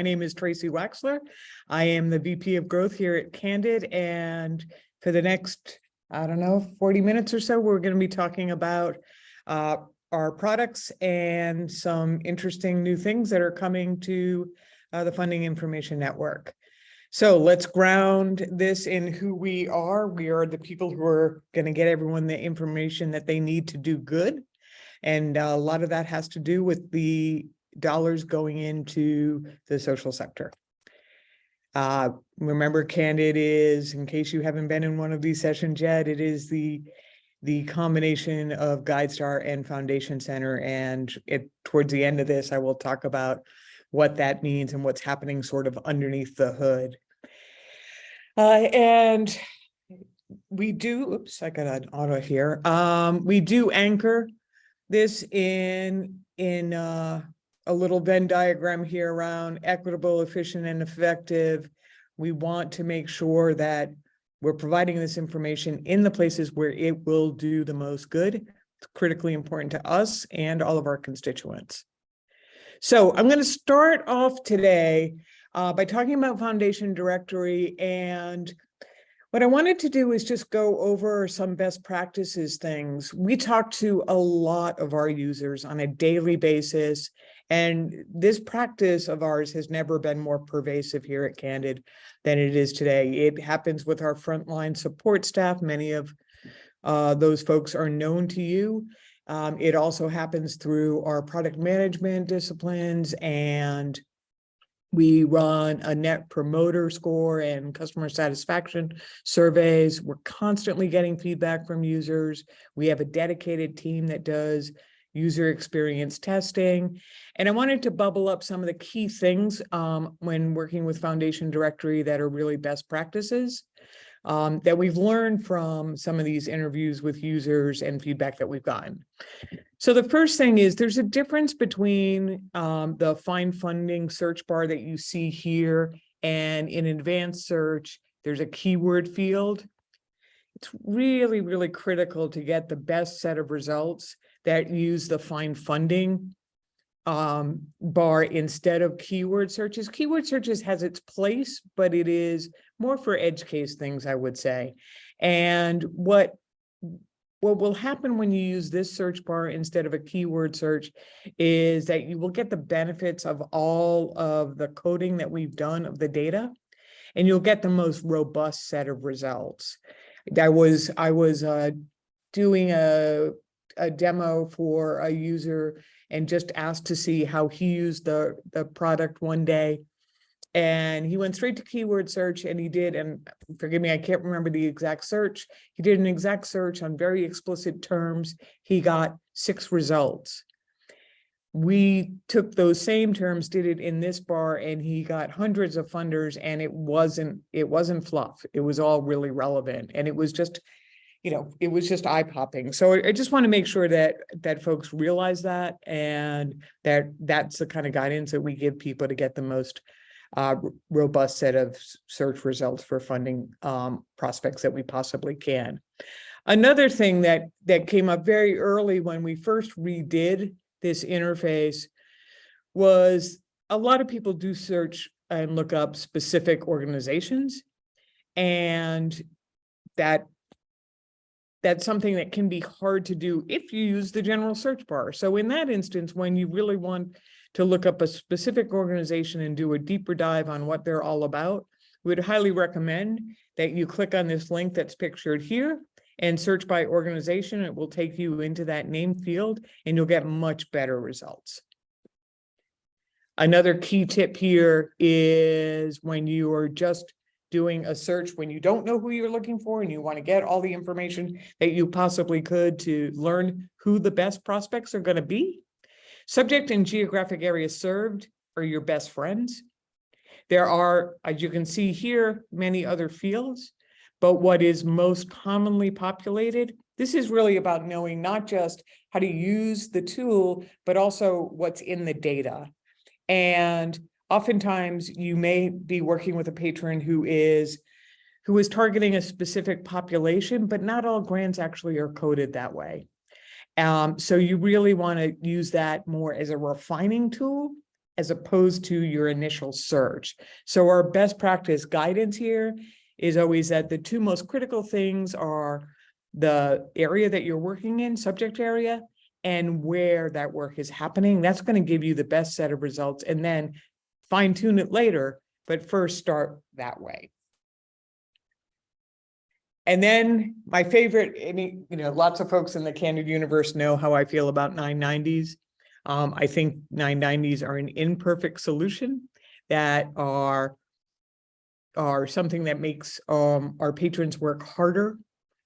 My name is Tracy Waxler. I am the VP of Growth here at Candid, and for the next, 40 minutes or so, we're going to be talking about our products and some interesting new things that are coming to the Funding Information Network. So let's ground this in who we are. We are the people who are going to get everyone the information that they need to do good. And a lot of that has to do with the dollars going into the social sector. Remember, Candid is, in case you haven't been in one of these sessions yet, it is the combination of GuideStar and Foundation Center. And towards the end of this, I will talk about what that means and what's happening sort of underneath the hood. And we do, oops, I got an auto here. We do anchor this in a little Venn diagram here around equitable, efficient, and effective. We want to make sure that we're providing this information in the places where it will do the most good. It's critically important to us and all of our constituents. So I'm going to start off today by talking about Foundation Directory, and what I wanted to do is just go over some best practices things. We talk to a lot of our users on a daily basis, and this practice of ours has never been more pervasive here at Candid than it is today. It happens with our frontline support staff. Many of those folks are known to you. It also happens through our product management disciplines, and we run a net promoter score and customer satisfaction surveys. We're constantly getting feedback from users. We have a dedicated team that does user experience testing. And I wanted to bubble up some of the key things when working with Foundation Directory that are really best practices that we've learned from some of these interviews with users and feedback that we've gotten. So the first thing is there's a difference between the find funding search bar that you see here, and in advanced search, there's a keyword field. It's really, really critical to get the best set of results that use the find funding bar instead of keyword searches. Keyword searches has its place, but it is more for edge case things, I would say. And what will happen when you use this search bar instead of a keyword search is that you will get the benefits of all of the coding that we've done of the data, and you'll get the most robust set of results. I was doing a demo for a user and just asked to see how he used the product one day. And he went straight to keyword search, and he did, and forgive me, I can't remember the exact search. He did an exact search on very explicit terms. He got 6 results. We took those same terms, did it in this bar, and he got hundreds of funders, and it wasn't fluff. It was all really relevant, and it was just, it was just eye-popping. So I just want to make sure that folks realize that, and that's the kind of guidance that we give people to get the most robust set of search results for funding prospects that we possibly can. Another thing that came up very early when we first redid this interface was a lot of people do search and look up specific organizations, and that's something that can be hard to do if you use the general search bar. So in that instance, when you really want to look up a specific organization and do a deeper dive on what they're all about, we would highly recommend that you click on this link that's pictured here and search by organization. It will take you into that name field, and you'll get much better results. Another key tip here is when you are just doing a search, when you don't know who you're looking for and you want to get all the information that you possibly could to learn who the best prospects are going to be, subject and geographic areas served are your best friends. There are, as you can see here, many other fields, but what is most commonly populated, this is really about knowing not just how to use the tool, but also what's in the data. And oftentimes you may be working with a patron who is targeting a specific population, but not all grants actually are coded that way. So you really want to use that more as a refining tool as opposed to your initial search. So our best practice guidance here is always that the two most critical things are the area that you're working in, subject area, and where that work is happening. That's going to give you the best set of results, and then fine tune it later, but first start that way. And then my favorite, lots of folks in the Candid universe know how I feel about 990s. I think 990s are an imperfect solution that are something that makes our patrons work harder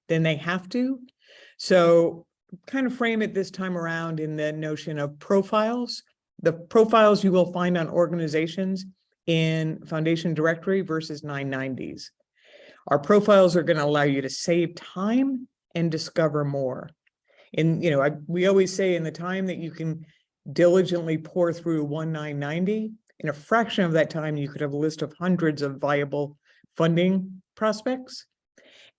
than they have to. So kind of frame it this time around in the notion of profiles. The profiles you will find on organizations in Foundation Directory versus 990s. Our profiles are going to allow you to save time and discover more. And, we always say in the time that you can diligently pour through one 990, in a fraction of that time, you could have a list of hundreds of viable funding prospects.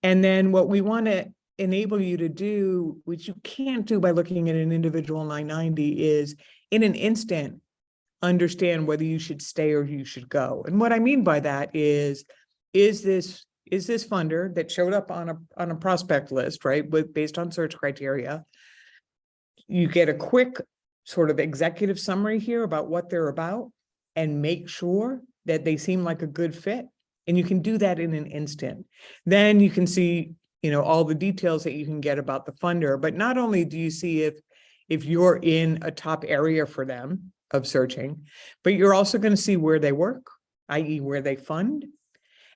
And then what we want to enable you to do, which you can't do by looking at an individual 990, is in an instant, understand whether you should stay or you should go. And what I mean by that is this funder that showed up on a prospect list, right, based on search criteria. You get a quick sort of executive summary here about what they're about and make sure that they seem like a good fit. And you can do that in an instant. Then you can see, all the details that you can get about the funder, but not only do you see if you're in a top area for them of searching, but you're also going to see where they work, i.e. where they fund,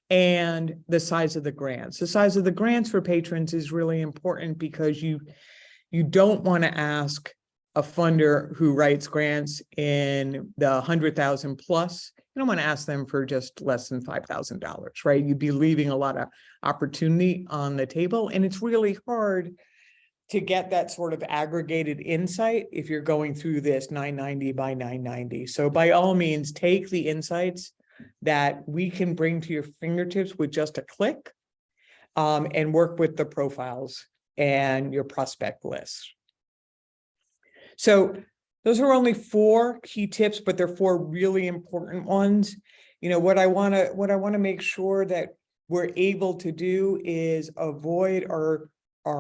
and the size of the grants. The size of the grants for patrons is really important because you don't want to ask a funder who writes grants in the 100,000 plus. You don't want to ask them for just less than $5,000, right? You'd be leaving a lot of opportunity on the table, and it's really hard to get that sort of aggregated insight if you're going through this 990 by 990. So by all means, take the insights that we can bring to your fingertips with just a click, and work with the profiles and your prospect list. So those are only 4 key tips, but they're 4 really important ones. What I want to make sure that we're able to do is avoid our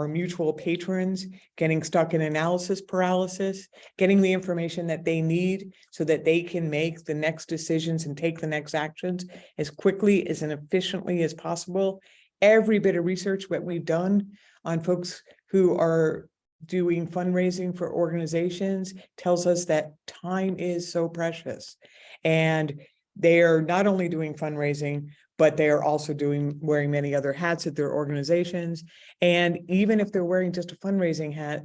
mutual patrons getting stuck in analysis paralysis, getting the information that they need so that they can make the next decisions and take the next actions as quickly as and efficiently as possible. Every bit of research that we've done on folks who are doing fundraising for organizations tells us that time is so precious, and they are not only doing fundraising, but they are also wearing many other hats at their organizations. And even if they're wearing just a fundraising hat,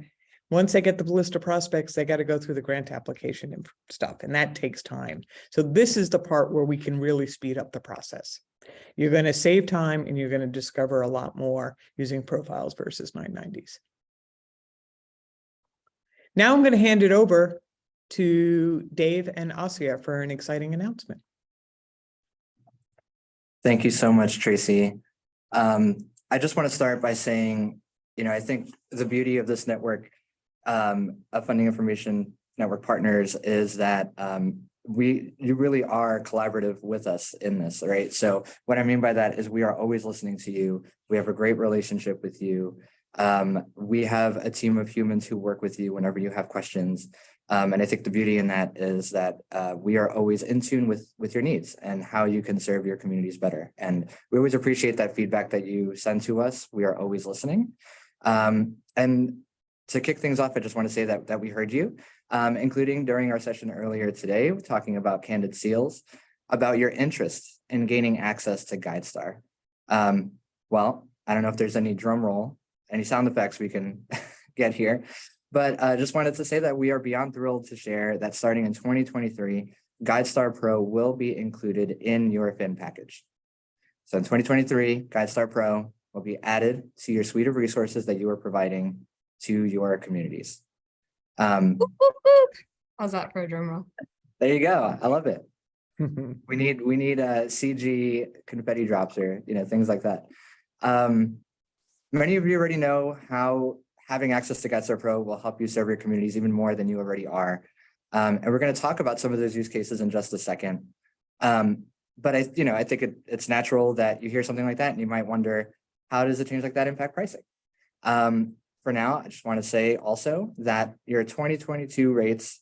once they get the list of prospects, they got to go through the grant application and stuff, and that takes time. So this is the part where we can really speed up the process. You're going to save time, and you're going to discover a lot more using profiles versus 990s. Now I'm going to hand it over to Dave and Asia for an exciting announcement. Thank you so much, Tracy. I just want to start by saying, I think the beauty of this network of funding information network partners is that you really are collaborative with us in this, right? So what I mean by that is we are always listening to you. We have a great relationship with you. We have a team of humans who work with you whenever you have questions. And I think the beauty in that is that we are always in tune with your needs and how you can serve your communities better. And we always appreciate that feedback that you send to us. We are always listening. And to kick things off, I just want to say that we heard you, including during our session earlier today, talking about Candid Seals, about your interest in gaining access to GuideStar. Well, I don't know if there's any drum roll, any sound effects we can get here. But I just wanted to say that we are beyond thrilled to share that starting in 2023, GuideStar Pro will be included in your fin package. So in 2023, GuideStar Pro will be added to your suite of resources that you are providing to your communities. How's that for a drum roll? There you go. I love it. We need CG confetti drops or things like that. Many of you already know how having access to GuideStar Pro will help you serve your communities even more than you already are. And we're going to talk about some of those use cases in just a second. But I think it's natural that you hear something like that and you might wonder, how does a change like that impact pricing? For now, I just want to say also that your 2022 rates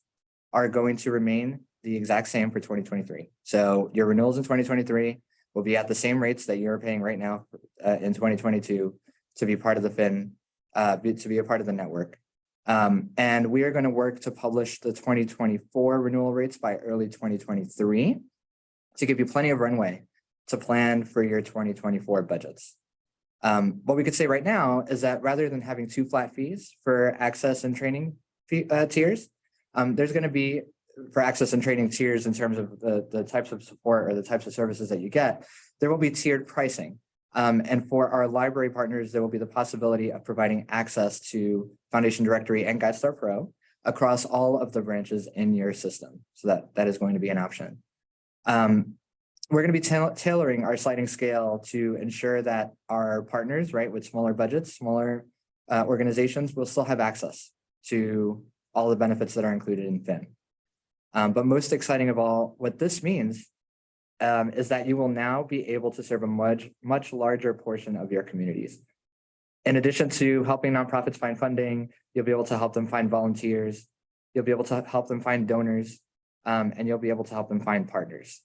are going to remain the exact same for 2023. So your renewals in 2023 will be at the same rates that you're paying right now in 2022 to be part of the FIN, to be a part of the network. And we are going to work to publish the 2024 renewal rates by early 2023 to give you plenty of runway to plan for your 2024 budgets. What we could say right now is that rather than having 2 flat fees for access and training tiers, there's going to be for access and training tiers in terms of the types of support or the types of services that you get, there will be tiered pricing. And for our library partners, there will be the possibility of providing access to Foundation Directory and GuideStar Pro across all of the branches in your system. So that is going to be an option. We're going to be tailoring our sliding scale to ensure that our partners, right, with smaller budgets, smaller organizations will still have access to all the benefits that are included in FIN. But most exciting of all, what this means is that you will now be able to serve a much larger portion of your communities. In addition to helping nonprofits find funding, you'll be able to help them find volunteers, you'll be able to help them find donors, and you'll be able to help them find partners.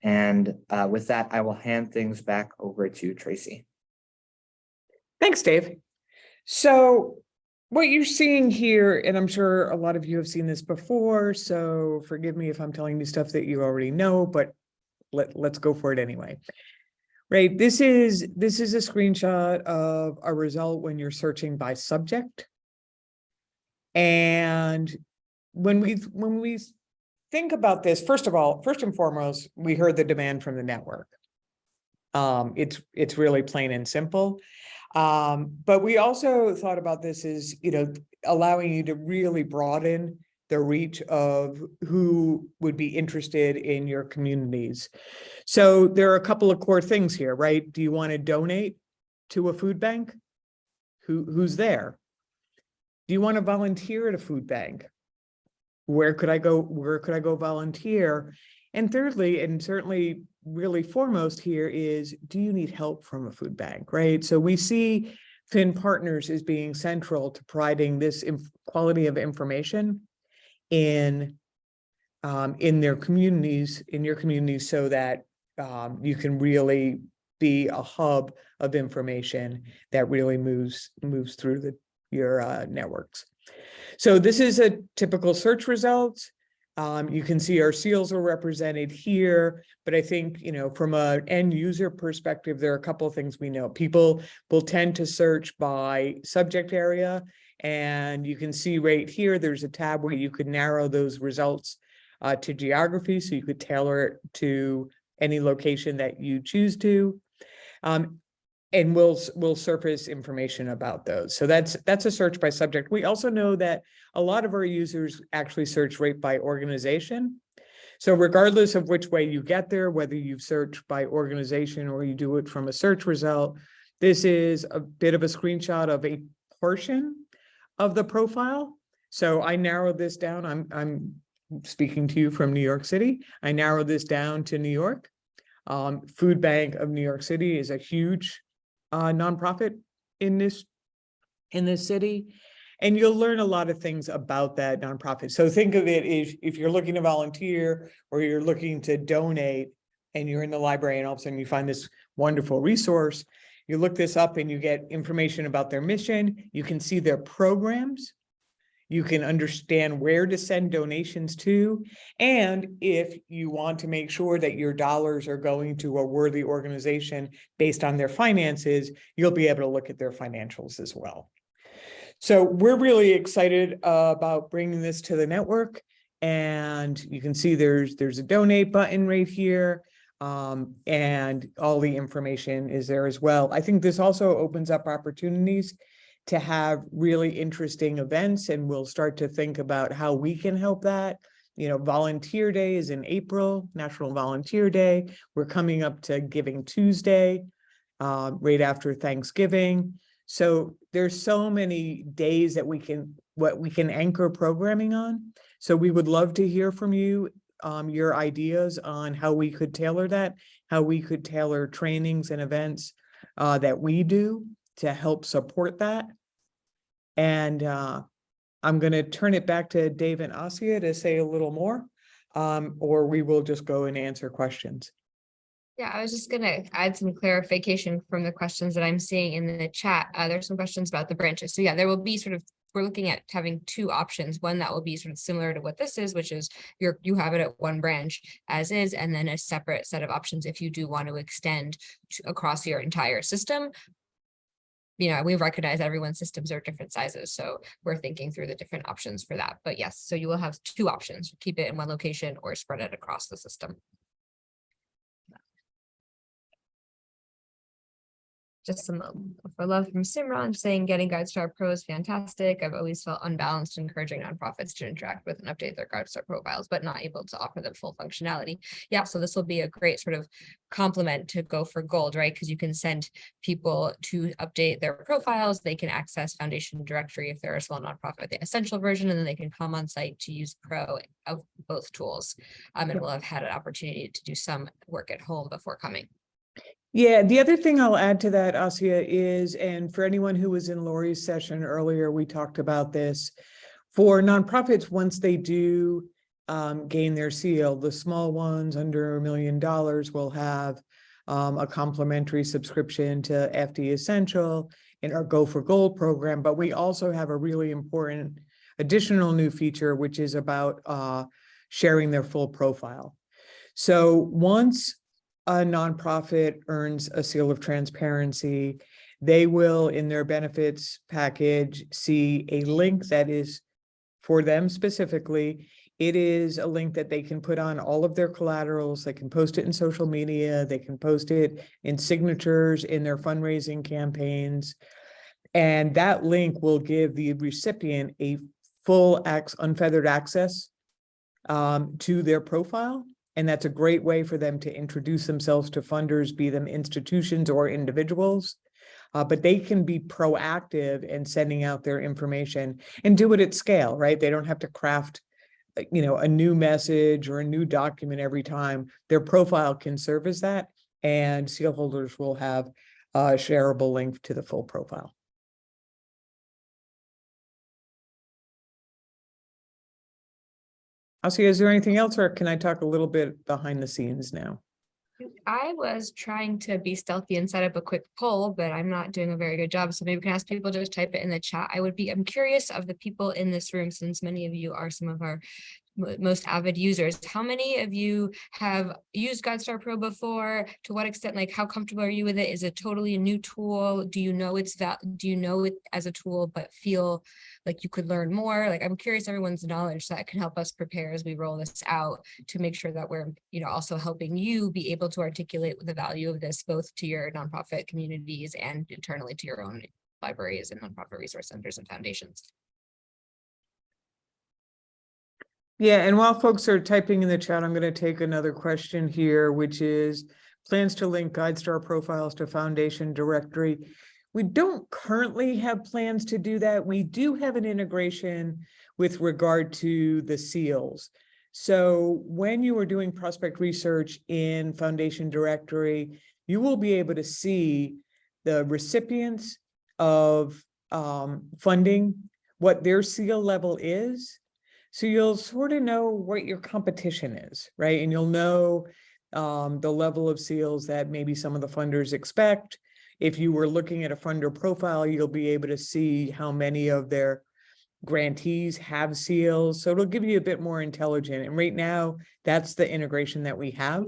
And with that, I will hand things back over to Tracy. Thanks, Dave. So what you're seeing here, and I'm sure a lot of you have seen this before, so forgive me if I'm telling you stuff that you already know, but let's go for it anyway. Right, this is a screenshot of a result when you're searching by subject. And when we think about this, first and foremost, we heard the demand from the network. It's really plain and simple. But we also thought about this as, allowing you to really broaden the reach of who would be interested in your communities. So there are a couple of core things here, right? Do you want to donate to a food bank? Who's there? Do you want to volunteer at a food bank? Where could I go volunteer? And thirdly, and certainly really foremost here is, do you need help from a food bank, right? So we see FIN partners as being central to providing this quality of information in their communities, so that you can really be a hub of information that really moves through your networks. So this is a typical search result. You can see our seals are represented here, but I think, from an end user perspective, there are a couple of things we know. People will tend to search by subject area, and you can see right here, there's a tab where you could narrow those results to geography, so you could tailor it to any location that you choose to. And we'll surface information about those. So that's a search by subject. We also know that a lot of our users actually search right by organization. So regardless of which way you get there, whether you search by organization or you do it from a search result, this is a bit of a screenshot of a portion of the profile. So I narrowed this down. I'm speaking to you from New York City. I narrowed this down to New York. Food Bank of New York City is a huge nonprofit in this city, and you'll learn a lot of things about that nonprofit. So think of it as if you're looking to volunteer or you're looking to donate and you're in the library and all of a sudden you find this wonderful resource, you look this up and you get information about their mission, you can see their programs, you can understand where to send donations to, and if you want to make sure that your dollars are going to a worthy organization based on their finances, you'll be able to look at their financials as well. So we're really excited about bringing this to the network, and you can see there's a donate button right here, and all the information is there as well. I think this also opens up opportunities to have really interesting events, and we'll start to think about how we can help that. Volunteer Day is in April, National Volunteer Day. We're coming up to Giving Tuesday, right after Thanksgiving. So there's so many days that we can anchor programming on. So we would love to hear from you, your ideas on how we could tailor that, how we could tailor trainings and events that we do to help support that. And I'm going to turn it back to Dave and Asia to say a little more, or we will just go and answer questions. Yeah, I was just gonna add some clarification from the questions that I'm seeing in the chat. There's some questions about the branches. So yeah, there will be we're looking at having two options. One that will be sort of similar to what this is, which is you have it at one branch as is, and then a separate set of options if you do want to extend across your entire system. You know, we recognize everyone's systems are different sizes, so we're thinking through the different options for that. But yes, so you will have two options: keep it in one location or spread it across the system. Just some for love from Simran saying getting GuideStar Pro is fantastic. I've always felt unbalanced, encouraging nonprofits to interact with and update their GuideStar profiles, but not able to offer them full functionality. Yeah, so this will be a great sort of complement to Go for Gold, right? Because you can send people to update their profiles. They can access Foundation Directory if they're a small nonprofit, the essential version, and then they can come on site to use Pro of both tools. And will have had an opportunity to do some work at home before coming. Yeah, the other thing I'll add to that, Asia, is, and for anyone who was in Lori's session earlier, we talked about this. For nonprofits, once they do gain their seal, the small ones under $1 million will have a complimentary subscription to FD Essential in our Go for Gold program. But we also have a really important additional new feature, which is about sharing their full profile. So once a nonprofit earns a seal of transparency, they will, in their benefits package, see a link that is for them specifically. It is a link that they can put on all of their collaterals. They can post it in social media. They can post it in signatures in their fundraising campaigns. And that link will give the recipient a full unfeathered access to their profile. And that's a great way for them to introduce themselves to funders, be them institutions or individuals. But they can be proactive in sending out their information and do it at scale, right? They don't have to craft, a new message or a new document every time. Their profile can serve as that, and seal holders will have a shareable link to the full profile. Asia, is there anything else, or can I talk a little bit behind the scenes now? I was trying to be stealthy and set up a quick poll, but I'm not doing a very good job. So maybe we can ask people to just type it in the chat. I'm curious of the people in this room, since many of you are some of our most avid users. How many of you have used GuideStar Pro before? To what extent, like how comfortable are you with it? Is it totally a new tool? Do you know it as a tool, but feel like you could learn more? Like, I'm curious everyone's knowledge that can help us prepare as we roll this out to make sure that we're, also helping you be able to articulate the value of this both to your nonprofit communities and internally to your own libraries and nonprofit resource centers and foundations. Yeah, and while folks are typing in the chat, I'm going to take another question here, which is plans to link GuideStar profiles to Foundation Directory. We don't currently have plans to do that. We do have an integration with regard to the seals. So when you are doing prospect research in Foundation Directory, you will be able to see the recipients of funding, what their seal level is. So you'll sort of know what your competition is, right? And you'll know the level of seals that maybe some of the funders expect. If you were looking at a funder profile, you'll be able to see how many of their grantees have seals. So it'll give you a bit more intelligent. And right now, that's the integration that we have.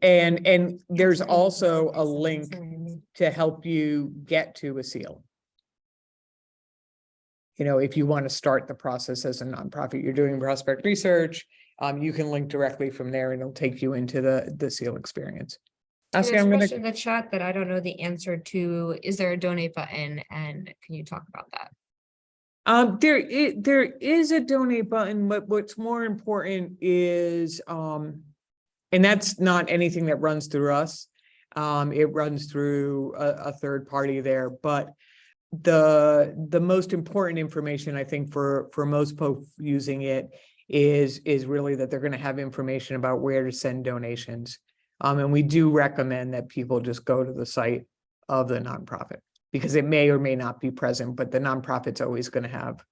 And there's also a link to help you get to a seal. If you want to start the process as a nonprofit, you're doing prospect research, you can link directly from there and it'll take you into the seal experience. There's a question in the chat that I don't know the answer to. Is there a donate button, and can you talk about that? There is a donate button, but what's more important is, and that's not anything that runs through us. It runs through a third party there, but the most important information, I think, for most folks using it is really that they're going to have information about where to send donations. And we do recommend that people just go to the site of the nonprofit, because it may or may not be present, but the nonprofit's always going to have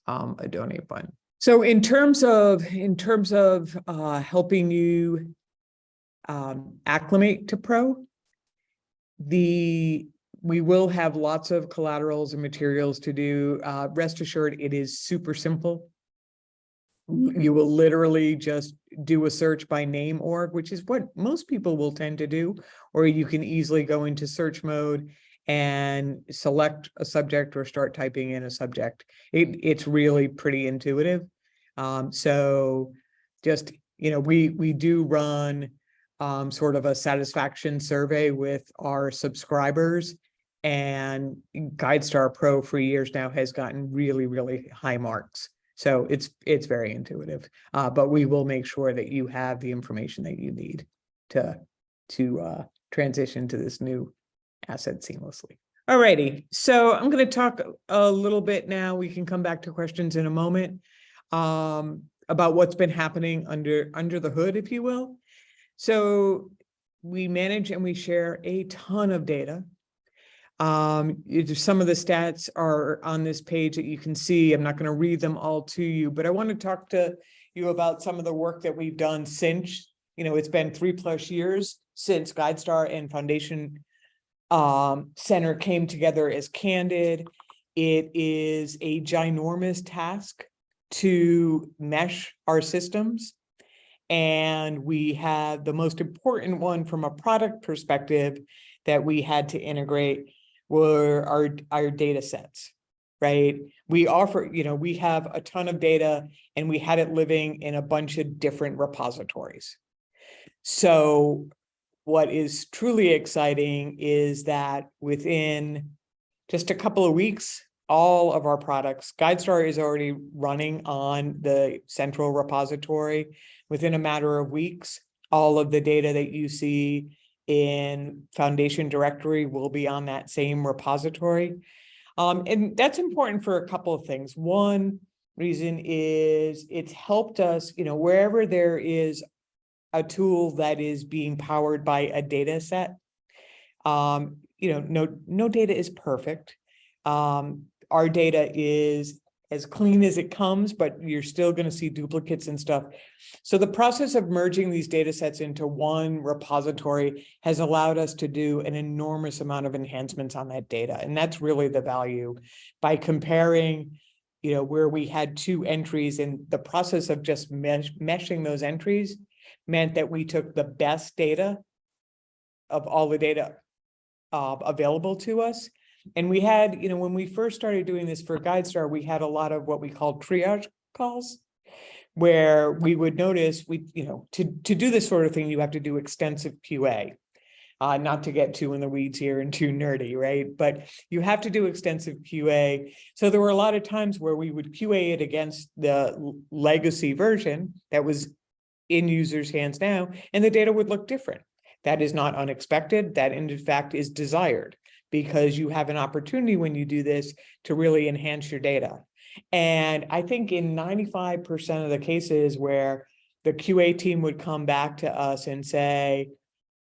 a donate button. So in terms of helping you acclimate to Pro, we will have lots of collaterals and materials to do. Rest assured, it is super simple. You will literally just do a search by name org, which is what most people will tend to do, or you can easily go into search mode and select a subject or start typing in a subject. It's really pretty intuitive. So just, we do run sort of a satisfaction survey with our subscribers, and GuideStar Pro for years now has gotten really, really high marks. So it's very intuitive, but we will make sure that you have the information that you need to transition to this new asset seamlessly. All righty, so I'm going to talk a little bit now. We can come back to questions in a moment about what's been happening under the hood, if you will. So we manage and we share a ton of data. Some of the stats are on this page that you can see. I'm not going to read them all to you, but I want to talk to you about some of the work that we've done since, it's been 3+ years since GuideStar and Foundation Center came together as Candid. It is a ginormous task to mesh our systems. And we had the most important one from a product perspective that we had to integrate were our data sets, right? We offer, we have a ton of data and we had it living in a bunch of different repositories. So what is truly exciting is that within just a couple of weeks, all of our products, GuideStar is already running on the central repository. Within a matter of weeks, all of the data that you see in Foundation Directory will be on that same repository. And that's important for a couple of things. One reason is it's helped us, wherever there is a tool that is being powered by a data set, no data is perfect. Our data is as clean as it comes, but you're still going to see duplicates and stuff. So the process of merging these data sets into one repository has allowed us to do an enormous amount of enhancements on that data. And that's really the value. By comparing, where we had 2 entries, and the process of just meshing those entries meant that we took the best data of all the data available to us. And we had, when we first started doing this for GuideStar, we had a lot of what we called triage calls, where we would notice to do this sort of thing, you have to do extensive QA. Not to get too in the weeds here and too nerdy, right? But you have to do extensive QA. So there were a lot of times where we would QA it against the legacy version that was in users' hands now, and the data would look different. That is not unexpected. That in fact is desired, because you have an opportunity when you do this to really enhance your data. And I think in 95% of the cases where the QA team would come back to us and say,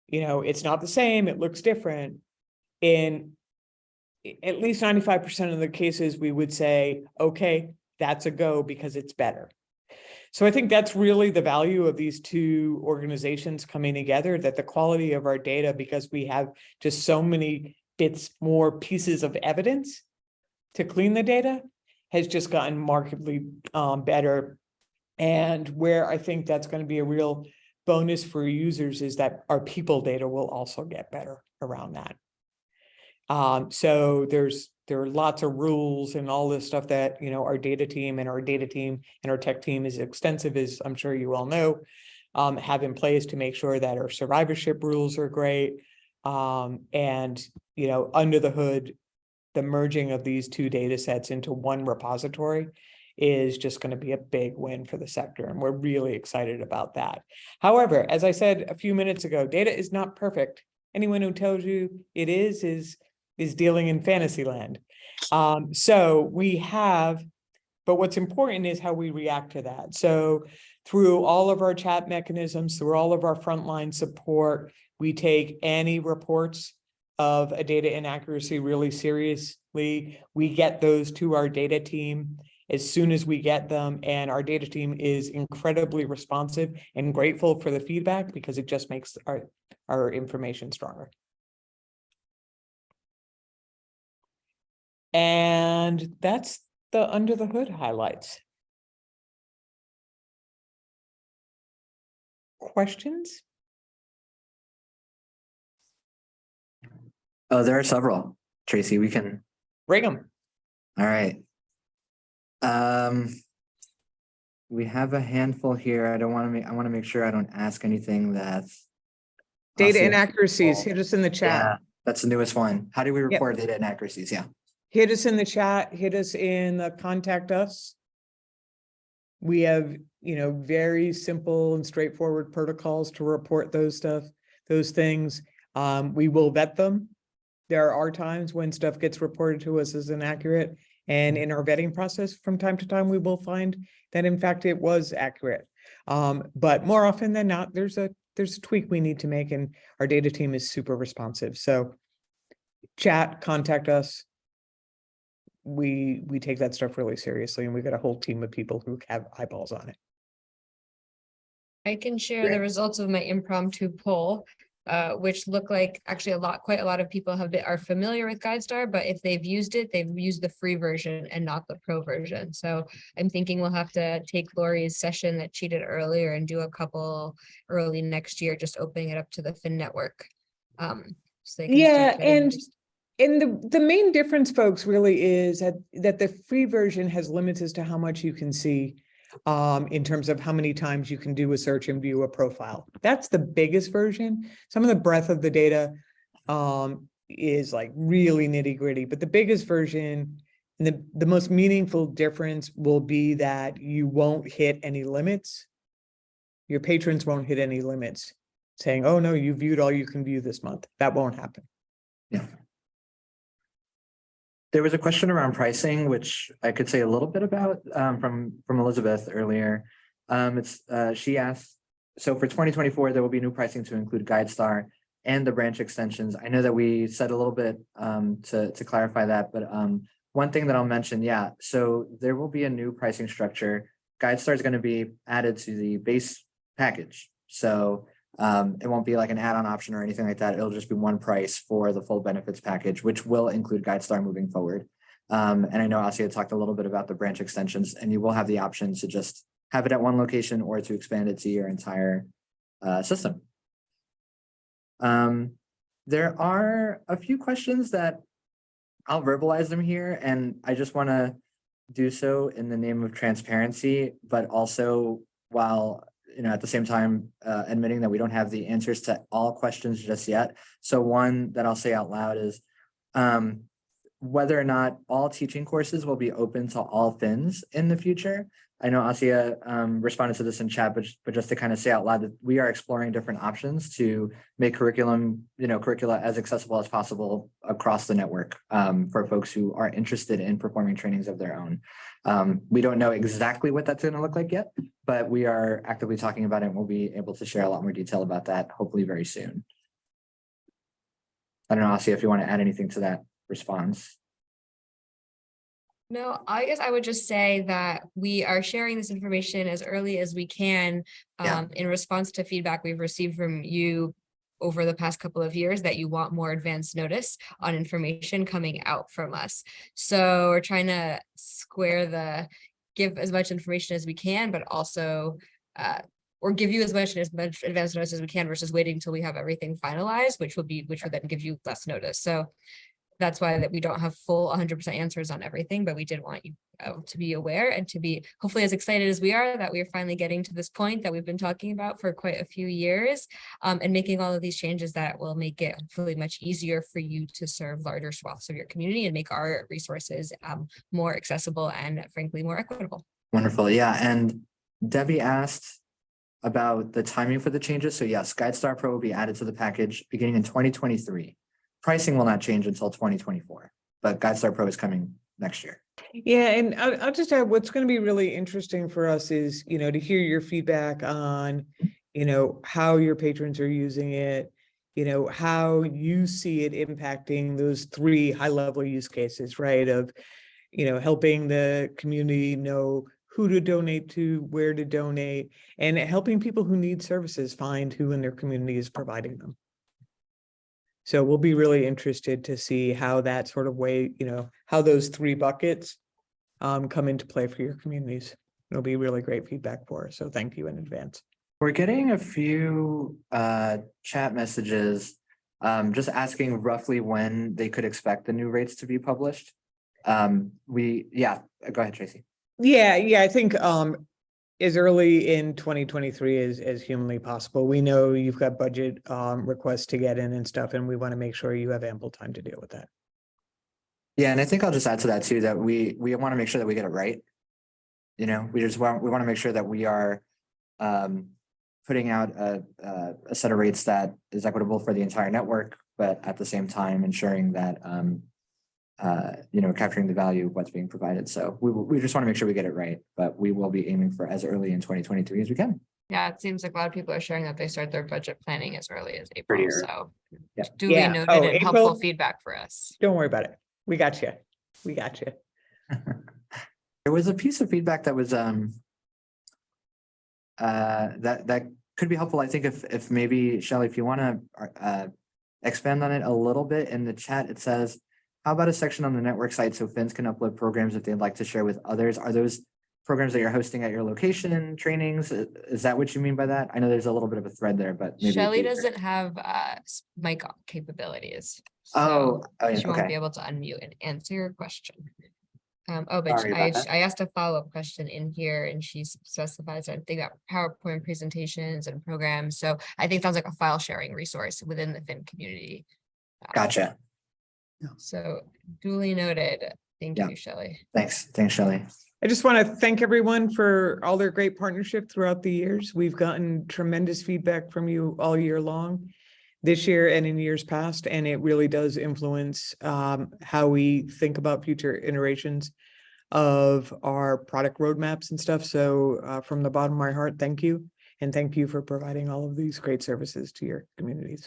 it's not the same, it looks different. In at least 95% of the cases, we would say, okay, that's a go because it's better. So I think that's really the value of these 2 organizations coming together, that the quality of our data, because we have just so many more pieces of evidence to clean the data, has just gotten markedly better. And where I think that's going to be a real bonus for users is that our people data will also get better around that. So there are lots of rules and all this stuff that, our data team and our tech team is extensive, as I'm sure you all know, have in place to make sure that our survivorship rules are great. And, under the hood, the merging of these 2 data sets into one repository is just going to be a big win for the sector. And we're really excited about that. However, as I said a few minutes ago, data is not perfect. Anyone who tells you it is dealing in fantasy land. So we have, but what's important is how we react to that. So through all of our chat mechanisms, through all of our frontline support, we take any reports of a data inaccuracy really seriously. We get those to our data team as soon as we get them, and our data team is incredibly responsive and grateful for the feedback because it just makes our information stronger. And that's the under the hood highlights. Questions? Oh, there are several, Tracy, we can, Bring them. all right. We have a handful here. I want to make sure I don't ask anything that's. Data Aussie- inaccuracies, hit us in the chat. Yeah, that's the newest one. How do we Yep. report data inaccuracies? Yeah. Hit us in the chat, hit us in the contact us. We have, very simple and straightforward protocols to report those things. We will vet them. There are times when stuff gets reported to us as inaccurate. And in our vetting process, from time to time, we will find that in fact it was accurate. But more often than not, there's a tweak we need to make, and our data team is super responsive. So chat, contact us. We take that stuff really seriously, and we've got a whole team of people who have eyeballs on it. I can share Great. the results of my impromptu poll, which look like actually quite a lot of people are familiar with GuideStar, but if they've used it, they've used the free version and not the pro version. So I'm thinking we'll have to take Lori's session that she did earlier and do a couple early next year, just opening it up to the Fin network. So they can start getting And the main difference, folks, really is that the free version has limits as to how much you can see in terms of how many times you can do a search and view a profile. That's the biggest version. Some of the breadth of the data is like really nitty gritty, but the biggest version and the most meaningful difference will be that you won't hit any limits. Your patrons won't hit any limits saying, oh no, you viewed all you can view this month. That won't happen. Yeah. There was a question around pricing, which I could say a little bit about from Elizabeth earlier. She asked, so for 2024, there will be new pricing to include GuideStar and the branch extensions. I know that we said a little bit to clarify that, but one thing that I'll mention, yeah, so there will be a new pricing structure. GuideStar is going to be added to the base package. So it won't be like an add-on option or anything like that. It'll just be one price for the full benefits package, which will include GuideStar moving forward. And I know Asia talked a little bit about the branch extensions, and you will have the option to just have it at one location or to expand it to your entire system. There are a few questions that I'll verbalize them here, and I just want to do so in the name of transparency, but also while at the same time, admitting that we don't have the answers to all questions just yet. So one that I'll say out loud is whether or not all teaching courses will be open to all fins in the future. I know Asia responded to this in chat, but just to kind of say out loud that we are exploring different options to make curricula as accessible as possible across the network for folks who are interested in performing trainings of their own. We don't know exactly what that's going to look like yet, but we are actively talking about it, and we'll be able to share a lot more detail about that hopefully very soon. I don't know, Asia, if you want to add anything to that response. No, I guess I would just say that we are sharing this information as early as we can in response to feedback we've received from you over the past couple of years that you want more advanced notice on information coming out from us. So we're trying to give as much information as we can, but also or give you as much advanced notice as we can versus waiting until we have everything finalized, which would then give you less notice. So that's why that we don't have full 100% answers on everything, but we did want you to be aware and to be hopefully as excited as we are that we are finally getting to this point that we've been talking about for quite a few years and making all of these changes that will make it hopefully much easier for you to serve larger swaths of your community and make our resources more accessible and frankly more equitable. Wonderful. Yeah. And Debbie asked about the timing for the changes. So yes, GuideStar Pro will be added to the package beginning in 2023. Pricing will not change until 2024, but GuideStar Pro is coming next year. Yeah, and I'll just add, what's going to be really interesting for us is, to hear your feedback on, how your patrons are using it, how you see it impacting those 3 high-level use cases, right? Of, helping the community know who to donate to, where to donate, and helping people who need services find who in their community is providing them. So we'll be really interested to see how that sort of way, how those 3 buckets come into play for your communities. It'll be really great feedback for us. So thank you in advance. We're getting a few chat messages just asking roughly when they could expect the new rates to be published. Go ahead, Tracy. Yeah, I think as early in 2023 as humanly possible. We know you've got budget requests to get in and stuff, and we want to make sure you have ample time to deal with that. Yeah, and I think I'll just add to that too, that we want to make sure that we get it right. We want to make sure that we are putting out a set of rates that is equitable for the entire network, but at the same time ensuring that capturing the value of what's being provided. So we just want to make sure we get it right, but we will be aiming for as early in 2023 as we can. Yeah, it seems like a lot of people are sharing that they start their budget planning as early as April. Pretty early. So Yeah. duly Yeah. noted Oh, and April? helpful feedback for us. Don't worry about it. We got you. There was a piece of feedback that was that could be helpful. I think if maybe Shelley, if you want to expand on it a little bit in the chat, it says, how about a section on the network site so Finns can upload programs if they'd like to share with others? Are those programs that you're hosting at your location, trainings? Is that what you mean by that? I know there's a little bit of a thread there, but maybe. Shelley doesn't have mic capabilities. Oh, yeah, she won't be okay. able to unmute and answer your question. But Sorry about that. I asked a follow-up question in here and she specifies, I think, about PowerPoint presentations and programs. So I think it sounds like a file sharing resource within the Finn community. Gotcha. So duly noted. Thank Yeah. you, Shelley. Thanks, Shelley. I just want to thank everyone for all their great partnership throughout the years. We've gotten tremendous feedback from you all year long, this year and in years past, and it really does influence how we think about future iterations of our product roadmaps and stuff. So from the bottom of my heart, thank you. And thank you for providing all of these great services to your communities.